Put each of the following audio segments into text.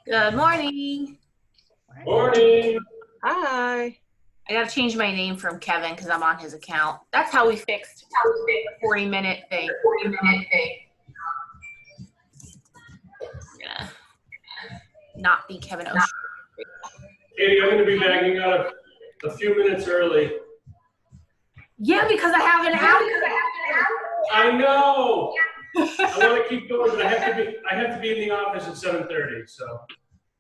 Good morning. Morning. Hi. I gotta change my name from Kevin because I'm on his account. That's how we fixed the 40-minute thing. I'm gonna not be Kevin Ocean. Katie, I'm going to be backing out a few minutes early. Yeah, because I have an hour. I know. I want to keep going, but I have to be in the office at 7:30. So.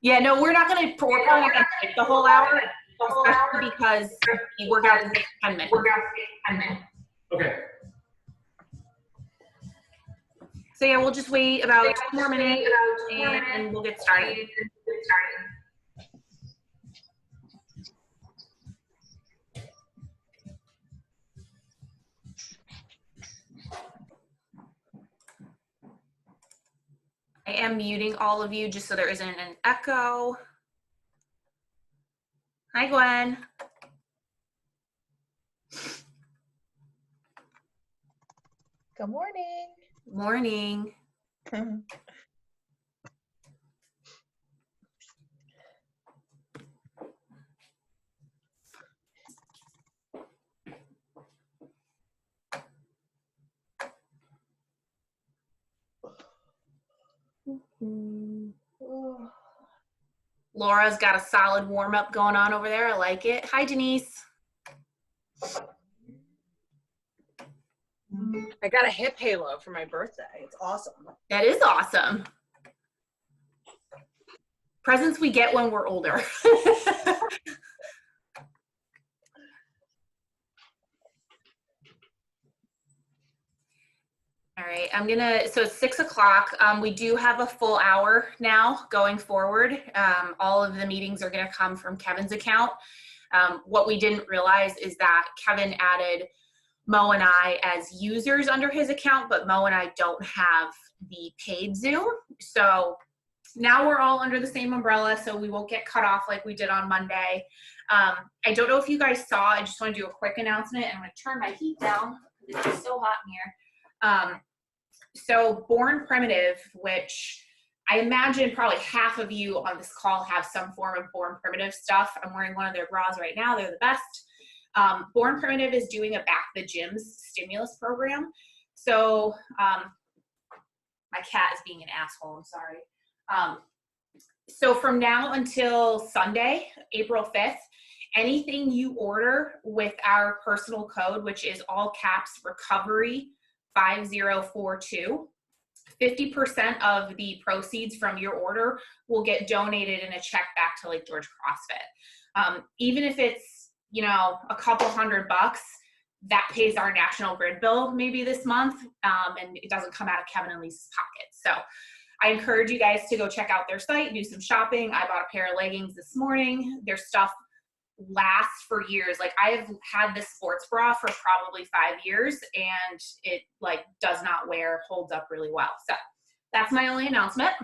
Yeah, no, we're probably not gonna take the whole hour, especially because the workout is 10 minutes. Okay. So yeah, we'll just wait about 2 more minutes and we'll get started. I am muting all of you just so there isn't an echo. Hi, Gwen. Good morning. Morning. Laura's got a solid warm-up going on over there. I like it. Hi, Denise. I got a hip halo for my birthday. It's awesome. That is awesome. Presents we get when we're older. All right, so it's 6 o'clock. We do have a full hour now going forward. All of the meetings are gonna come from Kevin's account. What we didn't realize is that Kevin added Mo and I as users under his account, but Mo and I don't have the paid Zoom. So now we're all under the same umbrella, so we won't get cut off like we did on Monday. I don't know if you guys saw, I just want to do a quick announcement. I'm going to turn my heat down because it's so hot in here. So Born Primitive, which I imagine probably half of you on this call have some form of Born Primitive stuff. I'm wearing one of their bras right now. They're the best. Born Primitive is doing a Back the Gyms stimulus program. So my cat is being an asshole, I'm sorry. So from now until Sunday, April 5th, anything you order with our personal code, which is all caps recovery 5042, 50% of the proceeds from your order will get donated in a check back to Lake George CrossFit. Even if it's, you know, a couple $100, that pays our national grid bill maybe this month, and it doesn't come out of Kevin and Lisa's pockets. So I encourage you guys to go check out their site, do some shopping. I bought a pair of leggings this morning. Their stuff lasts for years. Like, I have had this sports bra for probably 5 years and it like does not wear, holds up really well. So that's my only announcement.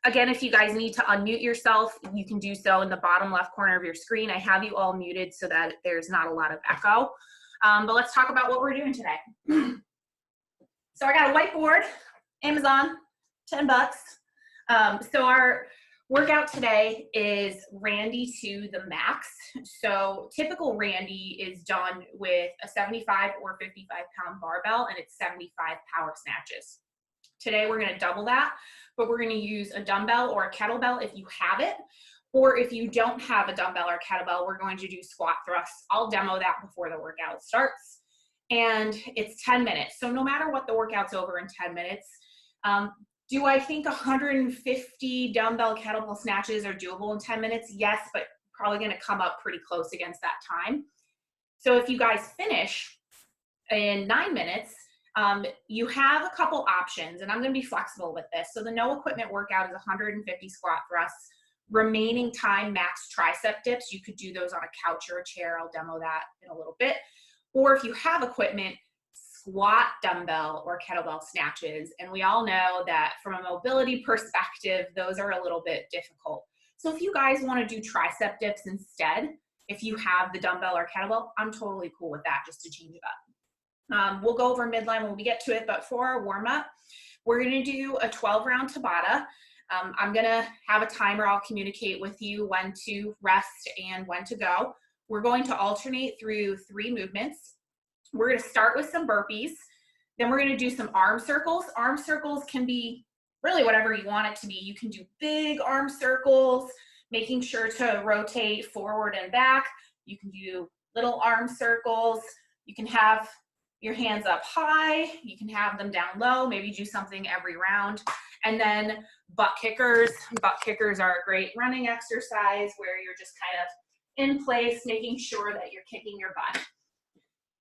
Again, if you guys need to unmute yourself, you can do so in the bottom left corner of your screen. I have you all muted so that there's not a lot of echo. But let's talk about what we're doing today. So I got a whiteboard, Amazon, $10. So our workout today is Randy to the max. So typical Randy is done with a 75 or 55-pound barbell, and it's 75 power snatches. Today we're gonna double that, but we're gonna use a dumbbell or a kettlebell if you have it, or if you don't have a dumbbell or a kettlebell, we're going to do squat thrusts. I'll demo that before the workout starts. And it's 10 minutes. So no matter what, the workout's over in 10 minutes. Do I think 150 dumbbell kettlebell snatches are doable in 10 minutes? Yes, but probably gonna come up pretty close against that time. So if you guys finish in 9 minutes, you have a couple options, and I'm gonna be flexible with this. So the no equipment workout is 150 squat thrusts. Remaining time, max tricep dips. You could do those on a couch or a chair. I'll demo that in a little bit. Or if you have equipment, squat, dumbbell, or kettlebell snatches. And we all know that from a mobility perspective, those are a little bit difficult. So if you guys want to do tricep dips instead, if you have the dumbbell or kettlebell, I'm totally cool with that, just to change it up. We'll go over midline when we get to it, but for our warm-up, we're going to do a 12-round Tabata. I'm gonna have a timer. I'll communicate with you when to rest and when to go. We're going to alternate through 3 movements. We're gonna start with some burpees. Then we're gonna do some arm circles. Arm circles can be really whatever you want it to be. You can do big arm circles, making sure to rotate forward and back. You can do little arm circles. You can have your hands up high. You can have them down low, maybe do something every round. And then butt kickers. Butt kickers are a great running exercise where you're just kind of in place, making sure that you're kicking your butt.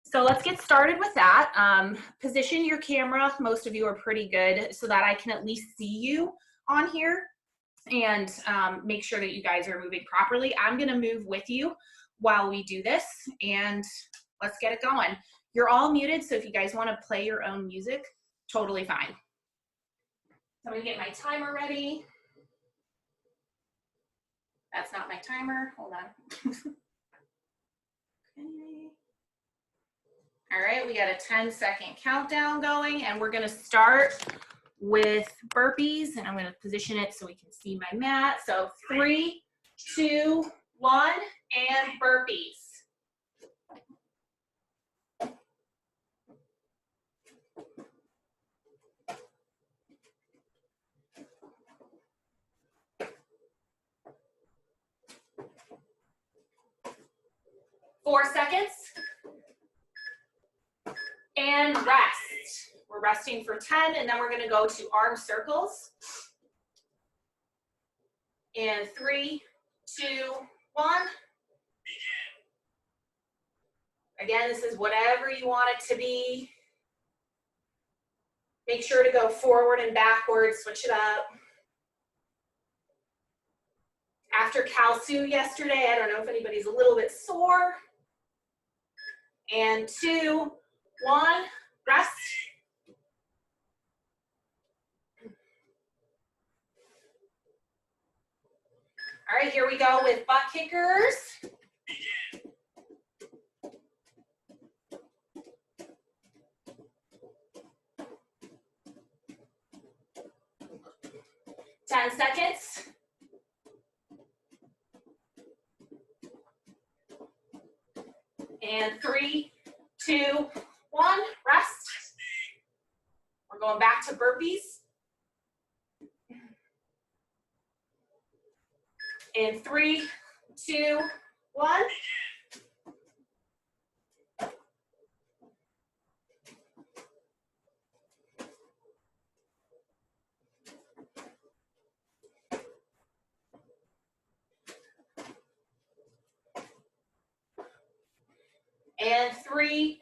So let's get started with that. Position your camera. Most of you are pretty good so that I can at least see you on here and make sure that you guys are moving properly. I'm gonna move with you while we do this, and let's get it going. You're all muted, so if you guys wanna play your own music, totally fine. So I'm gonna get my timer ready. That's not my timer, hold on. Okay. All right, we got a 10-second countdown going, and we're gonna start with burpees, and I'm gonna position it so we can see my mat. So 3, 2, 1, and burpees. Four seconds. And rest. We're resting for 10, and then we're gonna go to arm circles. And 3, 2, 1. Again, this is whatever you want it to be. Make sure to go forward and backwards, switch it up. After Kalsu yesterday, I don't know if anybody's a little bit sore. And 2, 1, rest. All right, here we go with butt kickers. Ten seconds. And 3, 2, 1, rest. We're going back to burpees. In 3, 2, 1. And 3,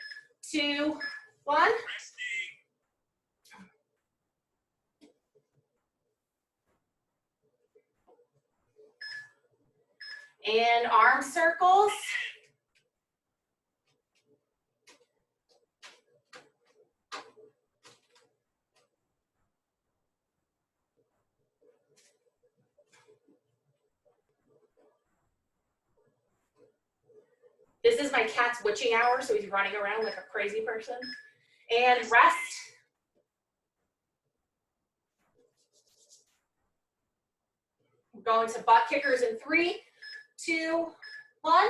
2, 1. And arm circles. This is my cat's witching hour, so he's running around like a crazy person. And rest. We're going to butt kickers in 3, 2, 1.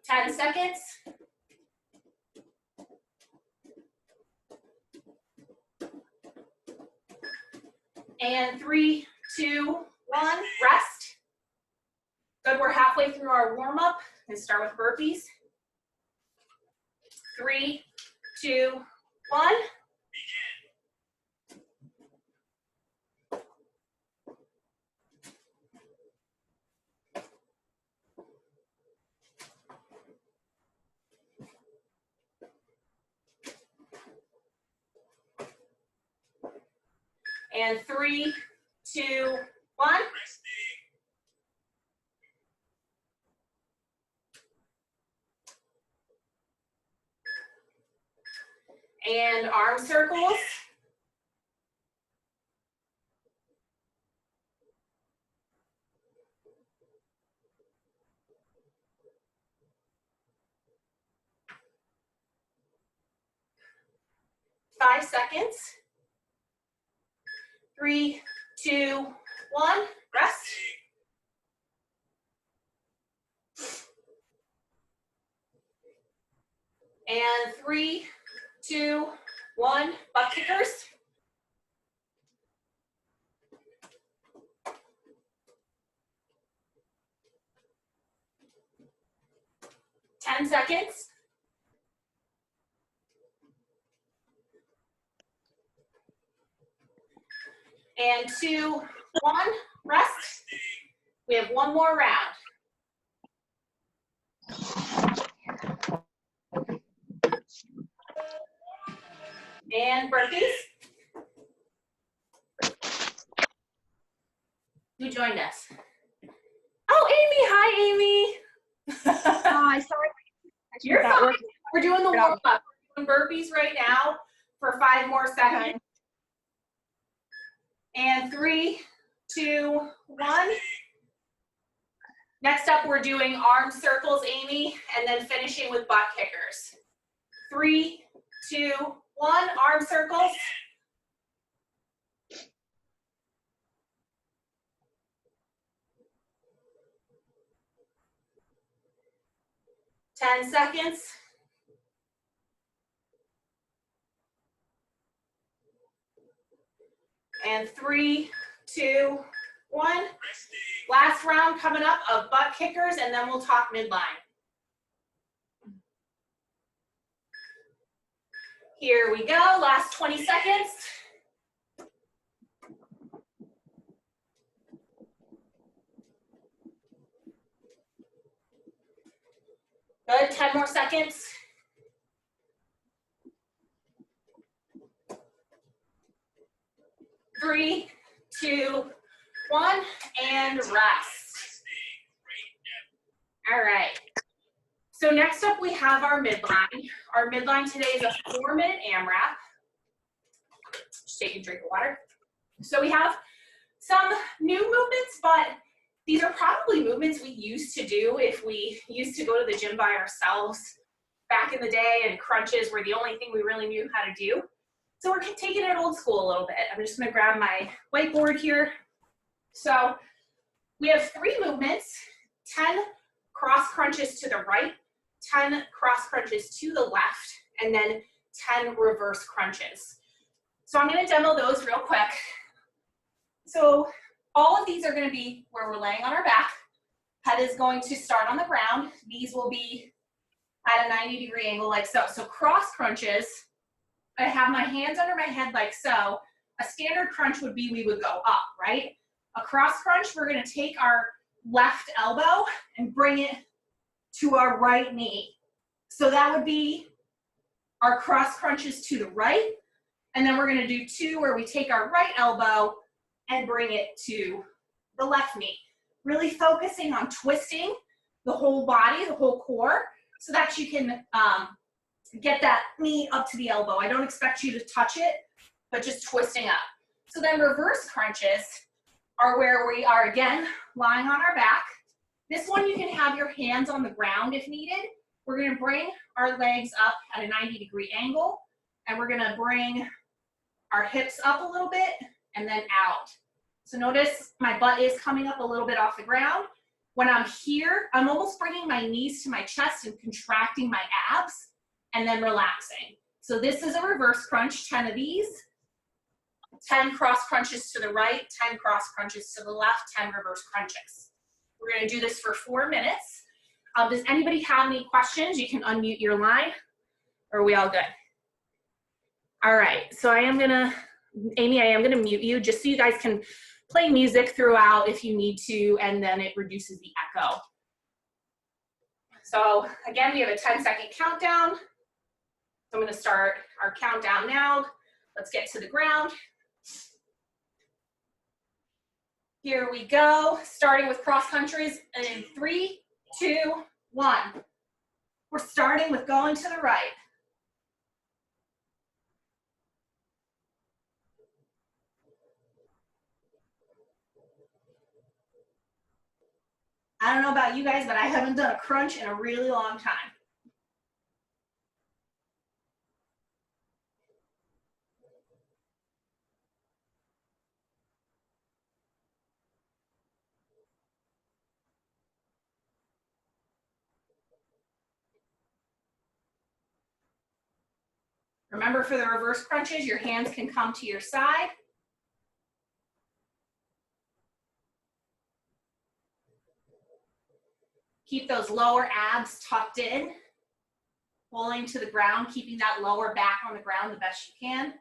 10 seconds. And 3, 2, 1, rest. Good, we're halfway through our warm-up. Let's start with burpees. 3, 2, 1. And 3, 2, 1. And arm circles. 5 seconds. 3, 2, 1, rest. And 3, 2, 1, butt kickers. Ten seconds. And 2, 1, rest. We have one more round. And burpees. Who joined us? Oh, Amy. Hi, Amy. Hi, sorry. You're fine. We're doing the warm up. We're doing burpees right now for 5 more seconds. And 3, 2, 1. Next up, we're doing arm circles, Amy, and then finishing with butt kickers. 3, 2, 1, arm circles. Ten seconds. And 3, 2, 1. Last round coming up of butt kickers, and then we'll talk midline. Here we go, last 20 seconds. Good, 10 more seconds. Three, 2, 1, and rest. All right. So next up we have our midline. Our midline today is a 4-minute AMRAP. Just take a drink of water. So we have some new movements, but these are probably movements we used to do if we used to go to the gym by ourselves back in the day, and crunches were the only thing we really knew how to do. So we're taking it old school a little bit. I'm just gonna grab my whiteboard here. So we have 3 movements, 10 cross crunches to the right, 10 cross crunches to the left, and then 10 reverse crunches. So I'm gonna demo those real quick. So all of these are gonna be where we're laying on our back. Head is going to start on the ground. These will be at a 90-degree angle like so. So cross crunches, I have my hands under my head like so. A standard crunch would be we would go up, right? A cross crunch, we're gonna take our left elbow and bring it to our right knee. So that would be our cross crunches to the right. And then we're gonna do 2 where we take our right elbow and bring it to the left knee. Really focusing on twisting the whole body, the whole core, so that you can get that knee up to the elbow. I don't expect you to touch it, but just twisting up. So then reverse crunches are where we are, again, lying on our back. This one you can have your hands on the ground if needed. We're gonna bring our legs up at a 90-degree angle, and we're gonna bring our hips up a little bit and then out. So notice my butt is coming up a little bit off the ground. When I'm here, I'm almost bringing my knees to my chest and contracting my abs and then relaxing. So this is a reverse crunch, 10 of these. 10 cross crunches to the right, 10 cross crunches to the left, 10 reverse crunches. We're gonna do this for 4 minutes. Does anybody have any questions? You can unmute your line, or are we all good? All right, so Amy, I am gonna mute you just so you guys can play music throughout if you need to, and then it reduces the echo. So again, we have a 10-second countdown. So I'm gonna start our countdown now. Let's get to the ground. Here we go, starting with cross countries in 3, 2, 1. We're starting with going to the right. I don't know about you guys, but I haven't done a crunch in a really long time. Remember, for the reverse crunches, your hands can come to your side. Keep those lower abs tucked in, pulling to the ground, keeping that lower back on the ground the best you can.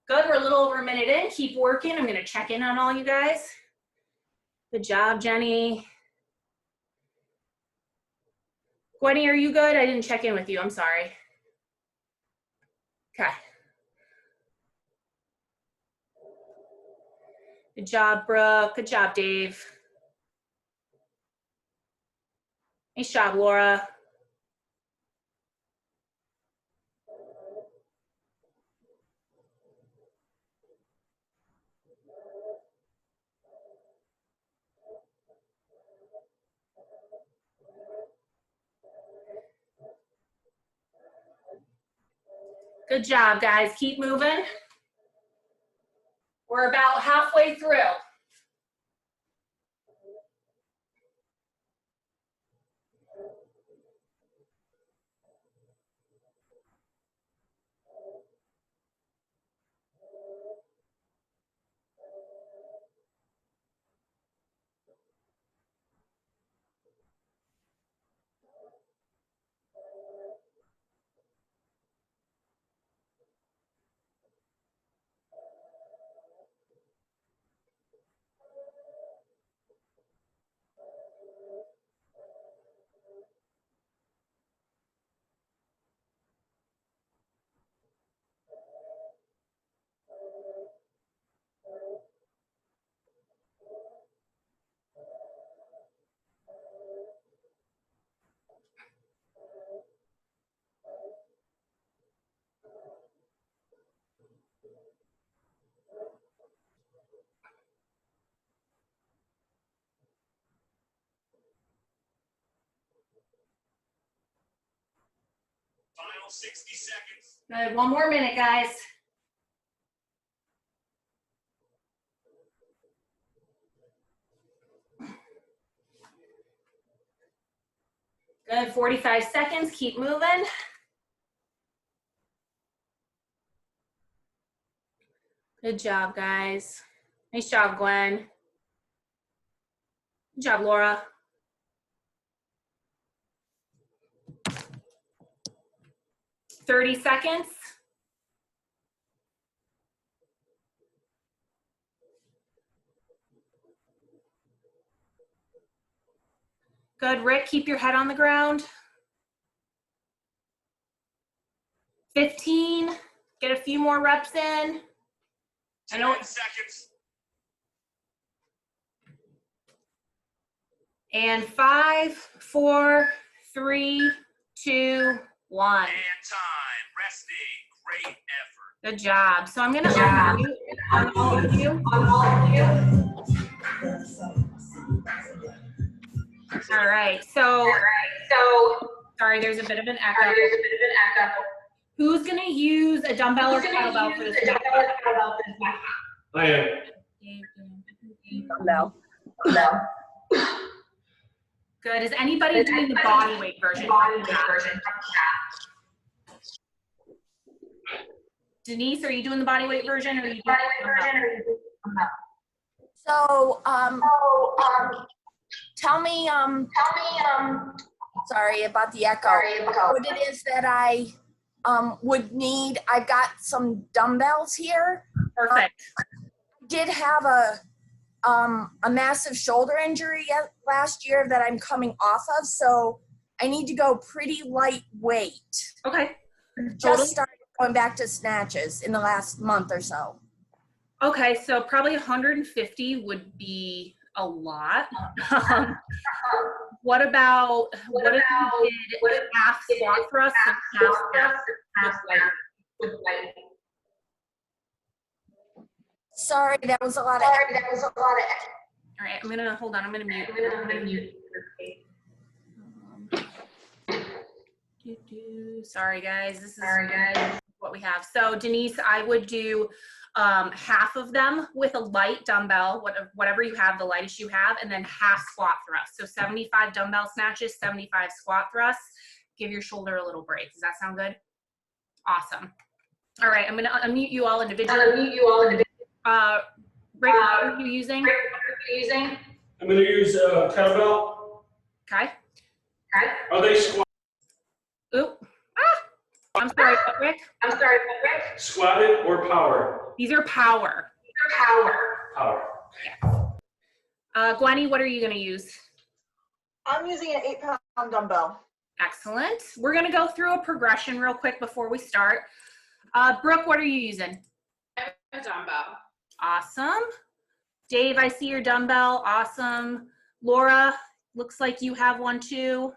Good, we're a little over a minute in. Keep working. I'm gonna check in on all you guys. Good job, Jenny. Gwenny, are you good? I didn't check in with you, I'm sorry. Okay. Good job, Brooke. Good job, Dave. Nice job, Laura. Good job, guys. Keep moving. We're about halfway through. Final 60 seconds. Good, one more minute, guys. Good, 45 seconds, keep moving. Good job, guys. Nice job, Gwen. Good job, Laura. Thirty seconds. Good, Rick, keep your head on the ground. 15, get a few more reps in. 10 seconds. And 5, 4, 3, 2, 1. And time. Resting. Great effort. Good job. So I'm gonna unmute on all of you. All right, so sorry, there's a bit of an echo. Who's gonna use a dumbbell or kettlebell for this? I am. No. Good. Is anybody doing the body weight version? Denise, are you doing the body weight version or are you doing So, tell me, sorry about the echo. What it is that I would need. I've got some dumbbells here. Perfect. Did have a massive shoulder injury last year that I'm coming off of, so I need to go pretty lightweight. Okay. Just started going back to snatches in the last month or so. Okay, so probably 150 would be a lot. What if you did half squat thrust and half weight? Sorry, that was a lot of. All right, I'm gonna mute. Sorry guys, this is what we have. So Denise, I would do half of them with a light dumbbell, whatever you have, the lightest you have, and then half squat thrust. So 75 dumbbell snatches, 75 squat thrusts. Give your shoulder a little break. Does that sound good? Awesome. All right, I'm gonna unmute you all individually. Rick, what are you using? I'm gonna use kettlebell. Okay. Are they squat? Oop. Ah! I'm sorry, Rick. Squatted or power? These are power. Power. Gwenny, what are you gonna use? I'm using an 8-pound dumbbell. Excellent. We're gonna go through a progression real quick before we start. Brooke, what are you using? A dumbbell. Awesome. Dave, I see your dumbbell. Awesome. Laura, looks like you have one too.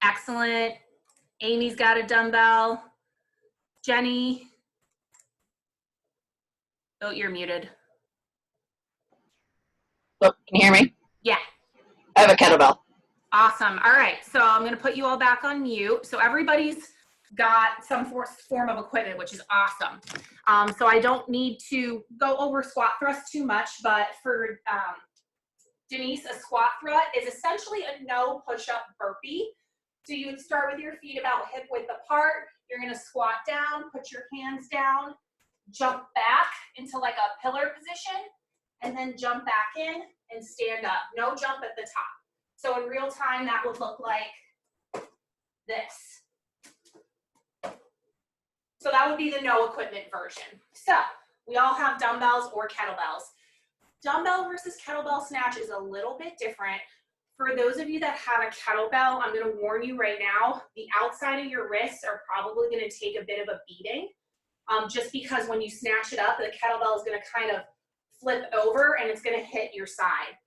Excellent. Amy's got a dumbbell. Jenny. Oh, you're muted. Oh, can you hear me? Yeah. I have a kettlebell. Awesome. All right. So I'm going to put you all back on mute. So everybody's got some form of equipment, which is awesome. So I don't need to go over squat thrust too much, but for Denise, a squat thrust is essentially a no push-up burpee. So you would start with your feet about hip width apart. You're going to squat down, put your hands down, jump back into like a pillar position, and then jump back in and stand up. No jump at the top. So in real time, that would look like this. So that would be the no equipment version. So we all have dumbbells or kettlebells. Dumbbell versus kettlebell snatch is a little bit different. For those of you that have a kettlebell, I'm gonna warn you right now, the outside of your wrists are probably gonna take a bit of a beating, just because when you snatch it up, the kettlebell is gonna kind of flip over and it's gonna hit your side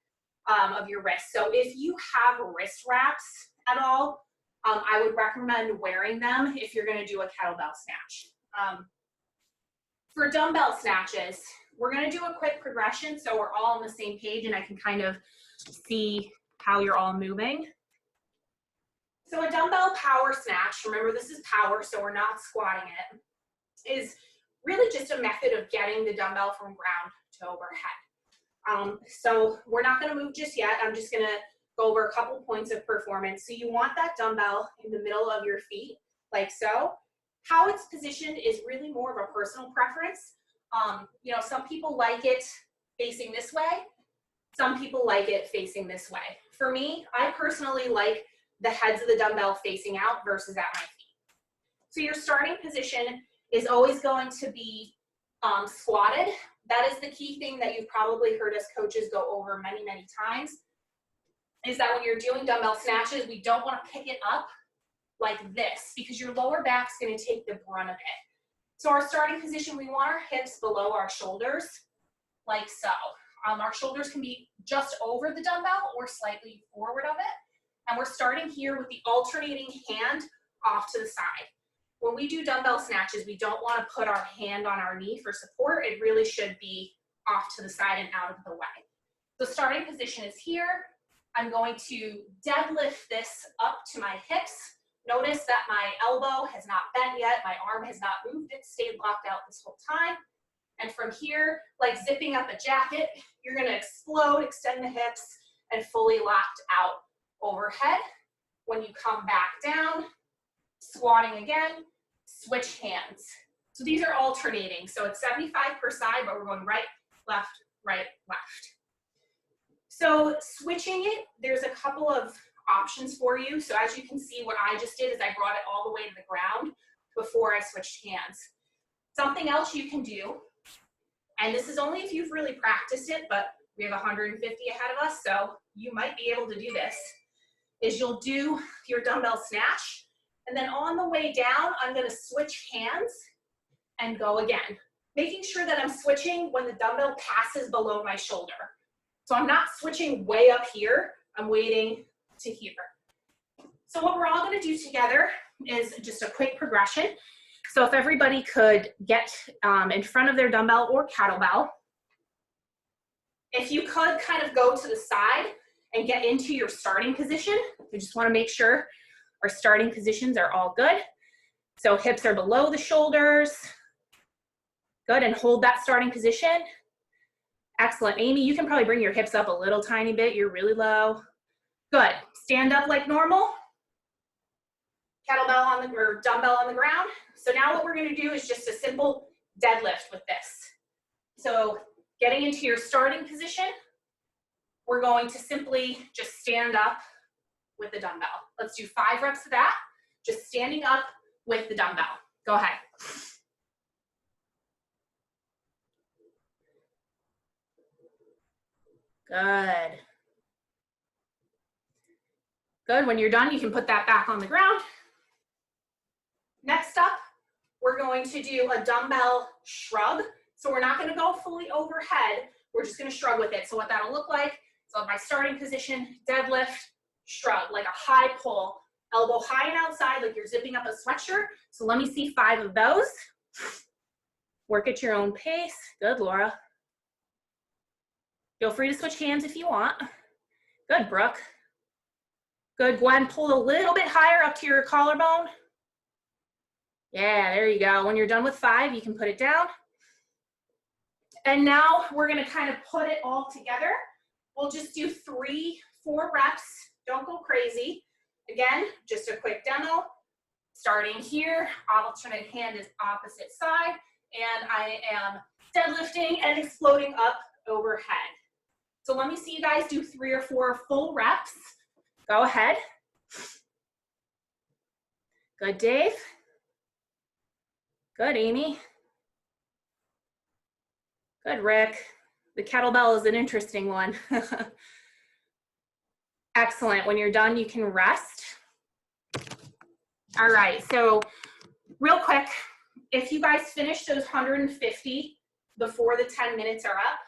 of your wrist. So if you have wrist wraps at all, I would recommend wearing them if you're gonna do a kettlebell snatch. For dumbbell snatches, we're gonna do a quick progression so we're all on the same page and I can kind of see how you're all moving. So a dumbbell power snatch, remember this is power, so we're not squatting it, is really just a method of getting the dumbbell from ground to overhead. So we're not gonna move just yet. I'm just gonna go over a couple points of performance. So you want that dumbbell in the middle of your feet, like so. How it's positioned is really more of a personal preference. You know, some people like it facing this way. Some people like it facing this way. For me, I personally like the heads of the dumbbell facing out versus at my feet. So your starting position is always going to be squatted. That is the key thing that you've probably heard us coaches go over many, many times, is that when you're doing dumbbell snatches, we don't want to pick it up like this because your lower back's going to take the brunt of it. So our starting position, we want our hips below our shoulders, like so. Our shoulders can be just over the dumbbell or slightly forward of it. And we're starting here with the alternating hand off to the side. When we do dumbbell snatches, we don't want to put our hand on our knee for support. It really should be off to the side and out of the way. The starting position is here. I'm going to deadlift this up to my hips. Notice that my elbow has not bent yet. My arm has not moved. It stayed locked out this whole time. And from here, like zipping up a jacket, you're going to explode, extend the hips, and fully locked out overhead. When you come back down, squatting again, switch hands. So these are alternating. So it's 75 per side, but we're going right, left, left. So switching it, there's a couple of options for you. So as you can see, what I just did is I brought it all the way to the ground before I switched hands. Something else you can do, and this is only if you've really practiced it, but we have 150 ahead of us, so you might be able to do this, is you'll do your dumbbell snatch, and then on the way down, I'm gonna switch hands and go again, making sure that I'm switching when the dumbbell passes below my shoulder. So I'm not switching way up here, I'm waiting to here. So what we're all gonna do together is just a quick progression. So if everybody could get in front of their dumbbell or kettlebell, if you could kind of go to the side and get into your starting position. I just wanna make sure our starting positions are all good. So hips are below the shoulders. Good, and hold that starting position. Excellent. Amy, you can probably bring your hips up a little tiny bit. You're really low. Good. Stand up like normal. Kettlebell on the, or dumbbell on the ground. So now what we're going to do is just a simple deadlift with this. So getting into your starting position, we're going to simply just stand up with the dumbbell. Let's do 5 reps of that, just standing up with the dumbbell. Go ahead. Good. Good. When you're done, you can put that back on the ground. Next up, we're going to do a dumbbell shrug. So we're not going to go fully overhead. We're just going to shrug with it. So what that'll look like, so my starting position, deadlift, shrug, like a high pull, elbow high and outside, like you're zipping up a sweatshirt. So let me see 5 of those. Work at your own pace. Good, Laura. Feel free to switch hands if you want. Good, Brooke. Good, Gwen, pull a little bit higher up to your collarbone. Yeah, there you go. When you're done with 5, you can put it down. And now we're gonna kind of put it all together. We'll just do 3, 4 reps. Don't go crazy. Again, just a quick demo. Starting here, alternate hand is opposite side, and I am deadlifting and exploding up overhead. So let me see you guys do 3 or 4 full reps. Go ahead. Good, Dave. Good, Amy. Good, Rick. The kettlebell is an interesting one. Excellent. When you're done, you can rest. All right, so real quick, if you guys finish those 150 before the 10 minutes are up,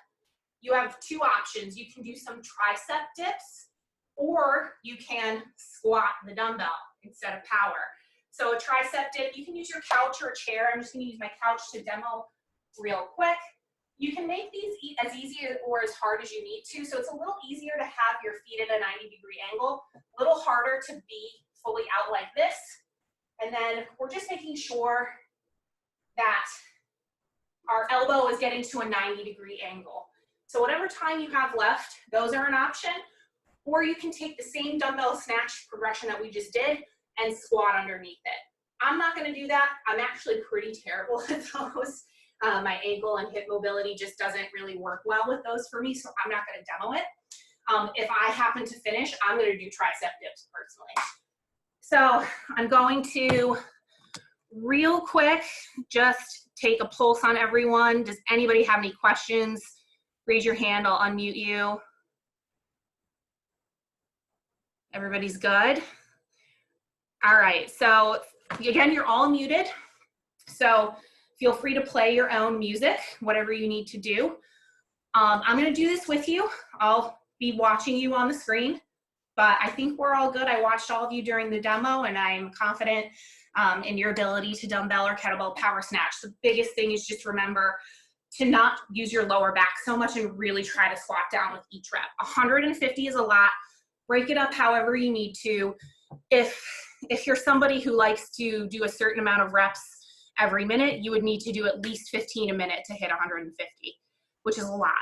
you have 2 options. You can do some tricep dips, or you can squat the dumbbell instead of power. So a tricep dip, you can use your couch or a chair. I'm just going to use my couch to demo real quick. You can make these as easy or as hard as you need to. So it's a little easier to have your feet at a 90-degree angle, a little harder to be fully out like this. And then we're just making sure that our elbow is getting to a 90-degree angle. So whatever time you have left, those are an option. Or you can take the same dumbbell snatch progression that we just did and squat underneath it. I'm not going to do that. I'm actually pretty terrible at those. My ankle and hip mobility just doesn't really work well with those for me, so I'm not going to demo it. If I happen to finish, I'm going to do tricep dips personally. So I'm going to, real quick, just take a pulse on everyone. Does anybody have any questions? Raise your hand, I'll unmute you. Everybody's good? All right, so again, you're all muted. So feel free to play your own music, whatever you need to do. I'm gonna do this with you. I'll be watching you on the screen, but I think we're all good. I watched all of you during the demo, and I'm confident in your ability to dumbbell or kettlebell power snatch. The biggest thing is just remember to not use your lower back so much and really try to squat down with each rep. 150 is a lot. Break it up however you need to. If you're somebody who likes to do a certain amount of reps every minute, you would need to do at least 15 a minute to hit 150, which is a lot.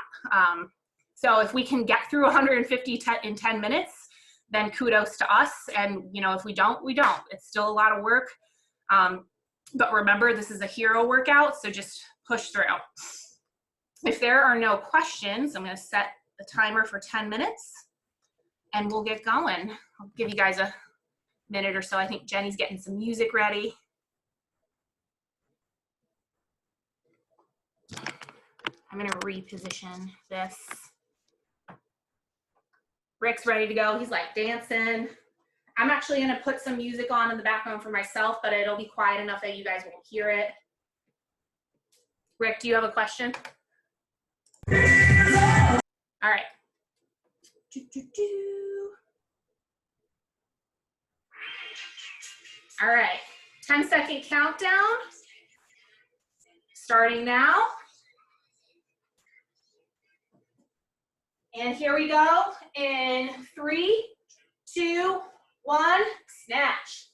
So if we can get through 150 in 10 minutes, then kudos to us. And if we don't, we don't. It's still a lot of work. But remember, this is a hero workout, so just push through. If there are no questions, I'm going to set the timer for 10 minutes and we'll get going. I'll give you guys a minute or so. I think Jenny's getting some music ready. I'm going to reposition this. Rick's ready to go. He's like dancing. I'm actually going to put some music on in the background for myself, but it'll be quiet enough that you guys won't hear it. Rick, do you have a question? All right. All right, 10-second countdown, starting now. And here we go in 3, 2, 1, snatch.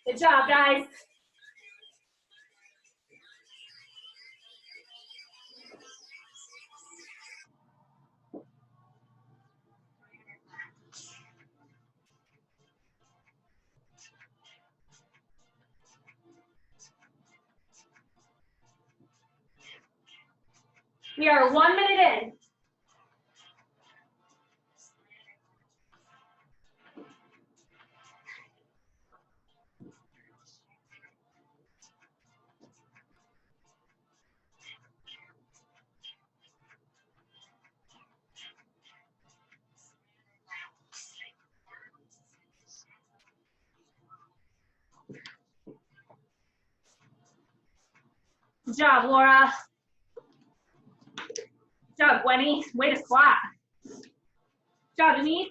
Good job, guys. We are 1 minute in. Good job, Laura. Good job, Gwenny. Way to squat. Good job, Denise.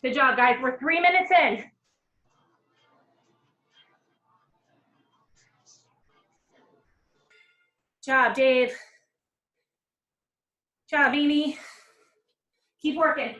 Good job, guys. We're 3 minutes in. Good job, Dave. Good job, Amy. Keep working.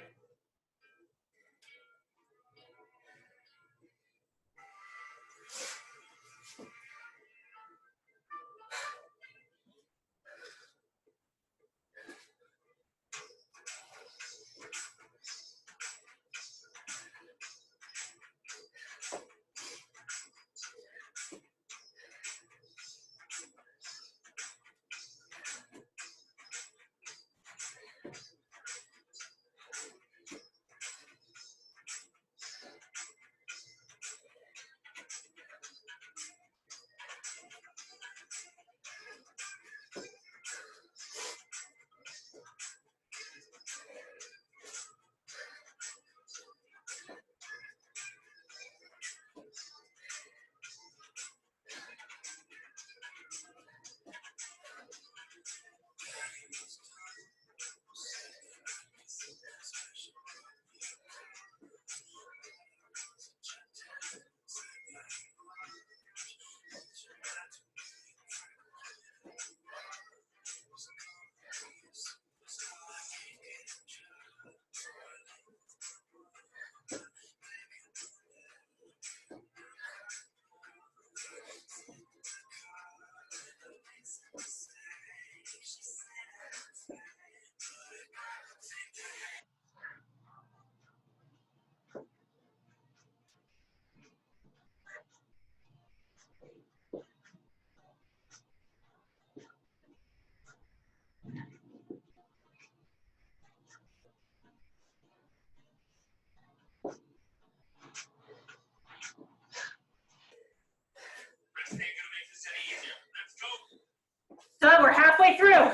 So we're halfway through.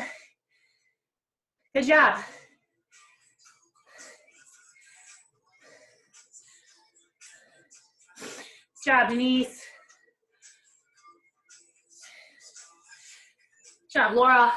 Good job. Good job, Denise. Good job, Laura.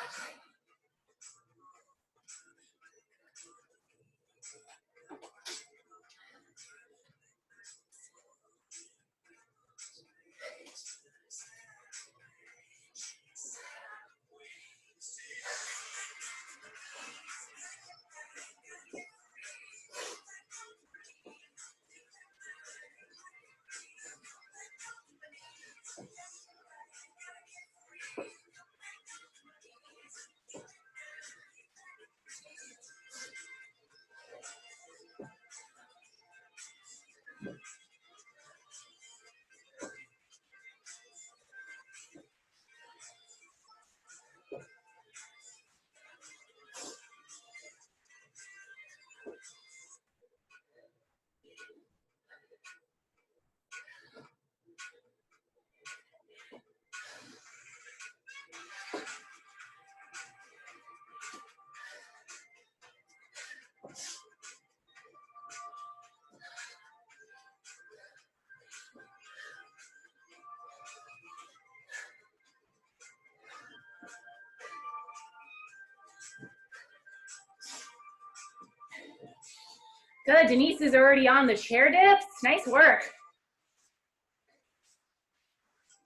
Good, Denise is already on the chair dips. Nice work.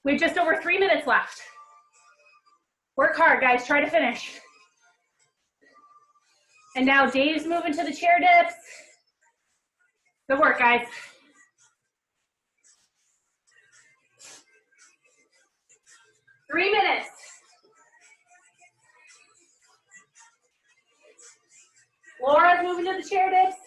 We have just over 3 minutes left. Work hard, guys, try to finish. And now Dave's moving to the chair dips. Good work, guys. Three minutes. Laura's moving to the chair dips.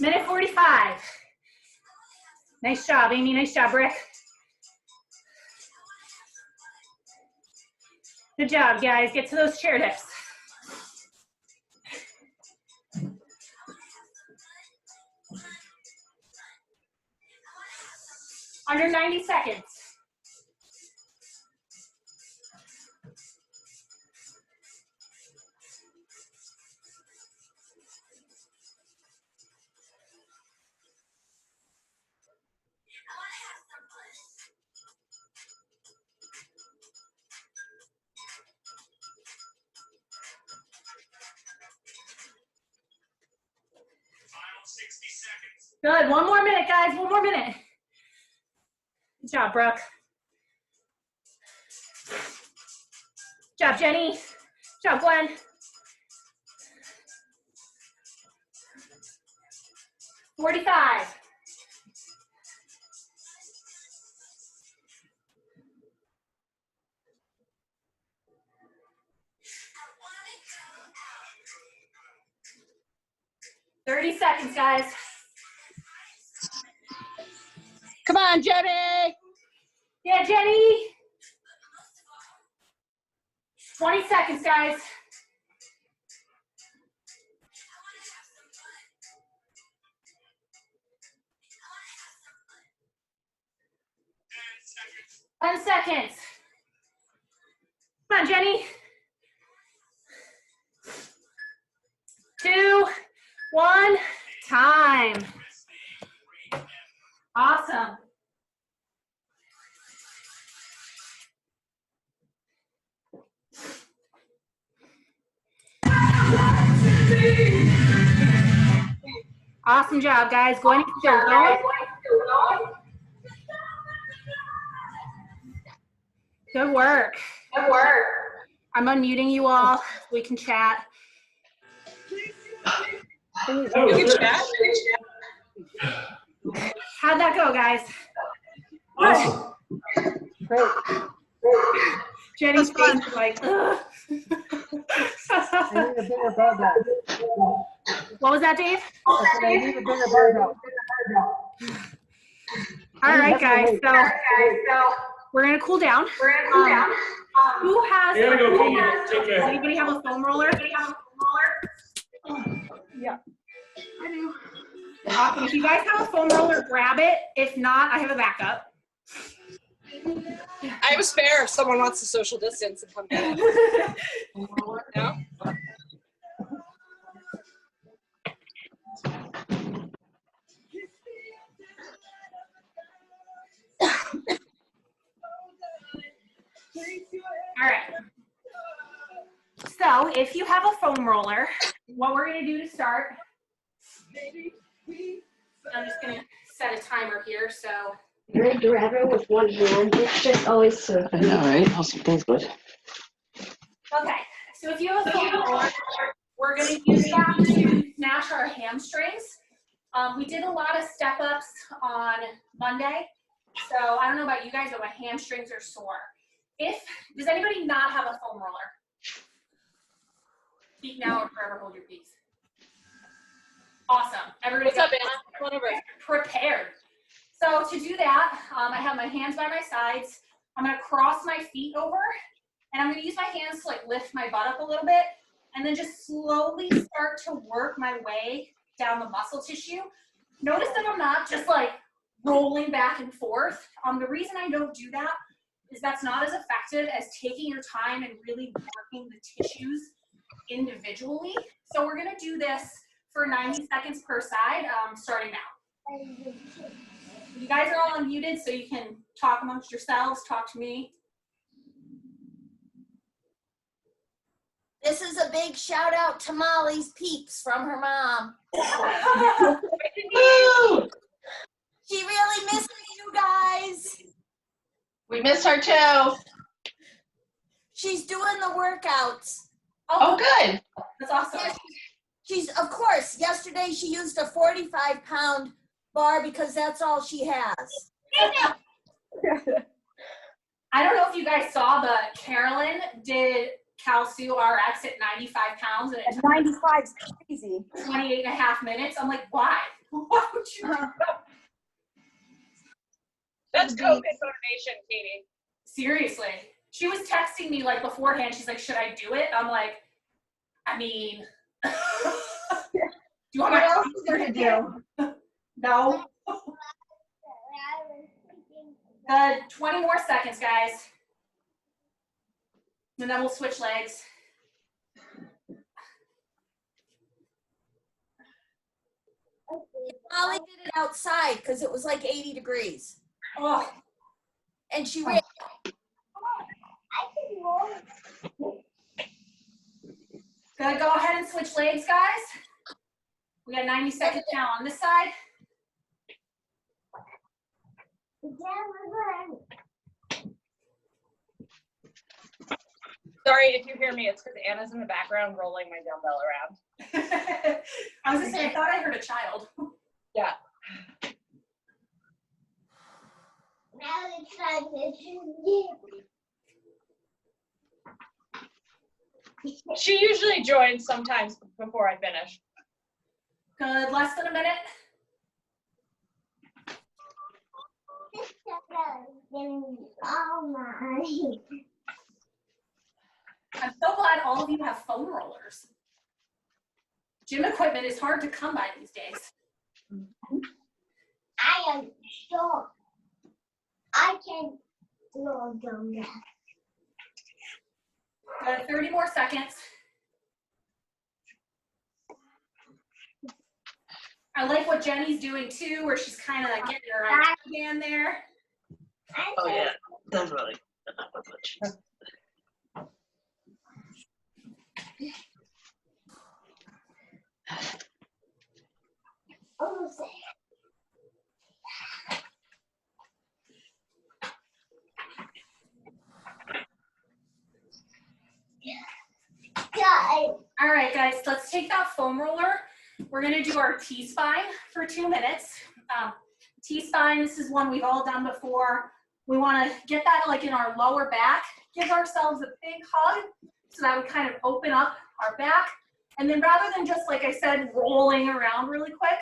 Minute 45. Nice job, Amy. Nice job, Rick. Good job, guys. Get to those chair dips. Under 90 seconds. Good, 1 more minute, guys, 1 more minute. Good job, Brooke. Good job, Jenny. Good job, Glenn. $45. $30 seconds, guys. Come on, Jenny. Yeah, Jenny. 20 seconds, guys. Ten seconds. Come on, Jenny. 2, 1, time. Awesome. Awesome job, guys. Going still going. Good work. Good work. I'm unmuting you all. We can chat. You can chat. How'd that go, guys? Awesome. Great. Jenny's face is like, ugh. I need a bigger barbell. What was that, Dave? I said I need a bigger barbell. All right, guys. So we're gonna cool down. Who has? You gotta go, Katy. Take care. Anybody have a foam roller? Yeah. I do. Awesome. If you guys have a foam roller, grab it. If not, I have a backup. I have a spare if someone wants to social distance and come get it. No? All right. So if you have a foam roller, what we're gonna do to start, I'm just gonna set a timer here, so. Red Rabbit with one hand, it's just always so I know, right? Awesome. Thanks, bud. Okay, so if you have a foam roller, we're gonna use that to snatch our hamstrings. We did a lot of step ups on Monday, so I don't know about you guys, but my hamstrings are sore. Does anybody not have a foam roller? Speak now or forever hold your peace. Awesome. Everybody's What's up, Anna? Come on over. prepared. So to do that, I have my hands by my sides. I'm gonna cross my feet over, and I'm gonna use my hands to like lift my butt up a little bit, and then just slowly start to work my way down the muscle tissue. Notice that I'm not just like rolling back and forth. The reason I don't do that is that's not as effective as taking your time and really working the tissues individually. So we're gonna do this for 90 seconds per side, starting now. You guys are all unmuted, so you can talk amongst yourselves, talk to me. This is a big shout out to Molly's peeps from her mom. She really misses you guys. We miss her too. She's doing the workouts. Oh, good. That's awesome. Yeah, she's, of course, yesterday she used a 45-pound bar because that's all she has. I don't know if you guys saw, but Carolyn did Calsu RX at 95 pounds, and it took 95 is crazy. 28 and a half minutes. I'm like, why? Why would you do that? That's COVID motivation, Katie. Seriously. She was texting me like beforehand. She's like, should I do it? I'm like, I mean, do you want What my else is there to do? No. Good. 20 more seconds, guys. And then we'll switch legs. Molly did it outside because it was like 80 degrees. Oh, And she ran. gonna go ahead and switch legs, guys. We got 90 seconds now on this side. Sorry if you hear me, it's because Anna's in the background rolling my dumbbell around. I was gonna say, I thought I heard a child. Yeah. She usually joins sometimes before I finish. Good, less than a minute. I'm so glad all of you have foam rollers. Gym equipment is hard to come by these days. I am sure I can roll down that. Good, 30 more seconds. I like what Jenny's doing too, where she's kind of like getting her right hand there. Oh yeah, definitely. Almost there. Yeah. All right, guys, let's take that foam roller. We're gonna do our T-spine for 2 minutes. T-spine, this is one we've all done before. We wanna get that like in our lower back, give ourselves a big hug so that we kind of open up our back. And then rather than just, like I said, rolling around really quick,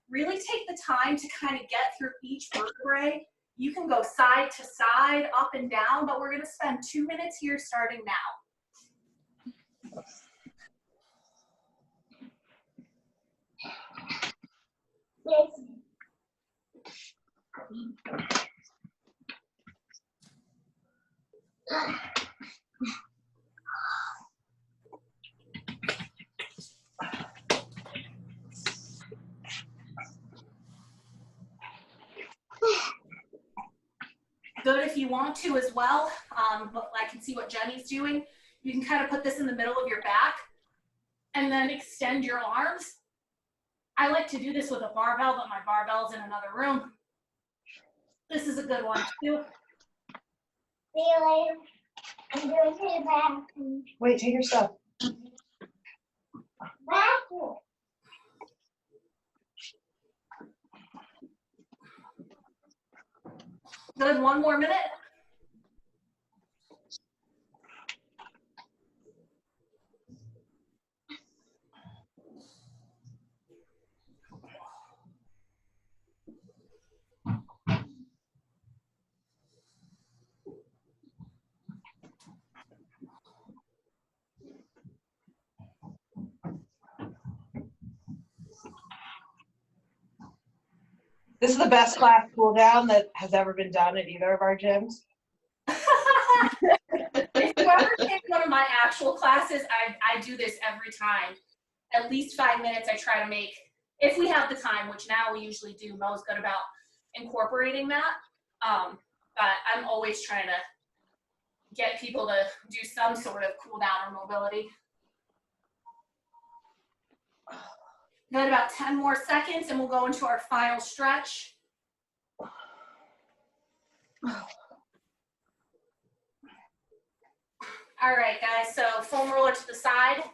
really take the time to kind of get through each vertebrae. You can go side to side, up and down, but we're gonna spend 2 minutes here starting now. Yes. Good if you want to as well, but I can see what Jenny's doing. You can kind of put this in the middle of your back and then extend your arms. I like to do this with a barbell, but my barbell's in another room. This is a good one too. See you later. I'm going to the bathroom. Wait, take your stuff. Bathroom. Good, one more minute. This is the best class cool down that has ever been done at either of our gyms. If you ever take one of my actual classes, I do this every time. At least 5 minutes I try to make, if we have the time, which now we usually do. Mo's good about incorporating that. But I'm always trying to get people to do some sort of cool down or mobility. Good, about 10 more seconds and we'll go into our final stretch. All right, guys, so foam roller to the side.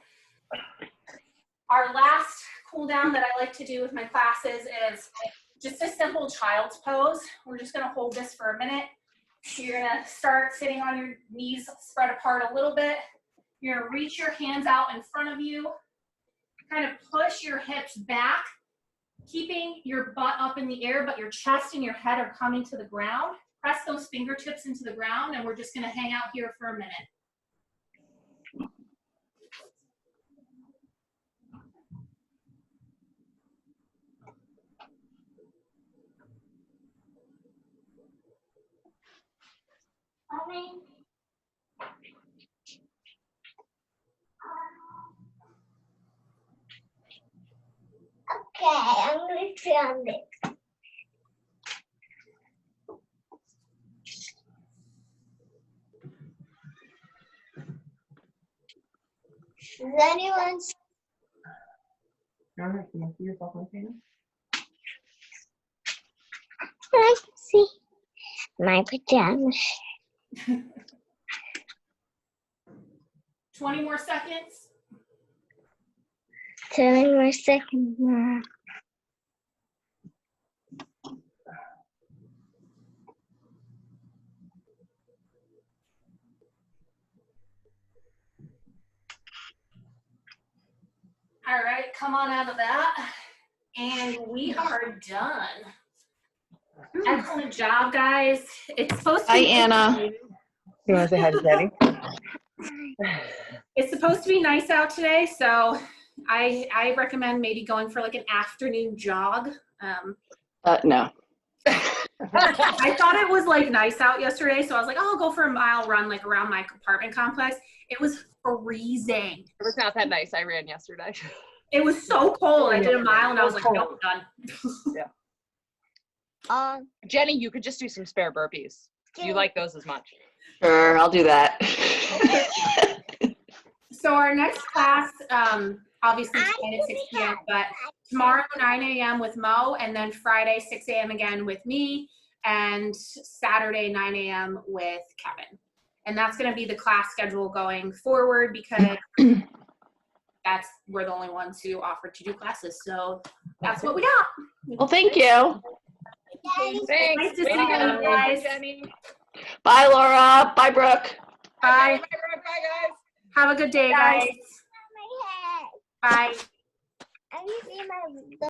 Our last cool down that I like to do with my classes is just a simple child's pose. We're just gonna hold this for a minute. You're gonna start sitting on your knees spread apart a little bit. You're gonna reach your hands out in front of you. Kind of push your hips back, keeping your butt up in the air, but your chest and your head are coming to the ground. Press those fingertips into the ground, and we're just gonna hang out here for a minute. Mommy. Okay, I'm going to try it. Does anyone see? Can you see yourself on camera? I can see my pajamas. 20 more seconds. 10 more seconds more. All right, come on out of that. And we are done. Excellent job, guys. It's supposed to Hi, be Anna. You want to say hi to Daddy? It's supposed to be nice out today, so I recommend maybe going for like an afternoon jog. No. I thought it was like nice out yesterday, so I was like, oh, I'll go for a mile run like around my apartment complex. It was freezing. It was not that nice. I ran yesterday. It was so cold. I did a mile and I was like, nope, done. Yeah. Jenny, you could just do some spare burpees. You like those as much. Sure, I'll do that. So our next class, obviously 10 at 6 p.m., but tomorrow 9 a.m. with Mo, and then Friday 6 a.m. again with me, and Saturday 9 a.m. with Kevin. And that's going to be the class schedule going forward because we're the only ones who offered to do classes. So that's what we got. Well, thank you. Thanks. Nice to see you guys. Jenny. Bye, Laura. Bye, Brooke. Bye. Bye, guys. Have a good day, guys. My head. Bye. I can see my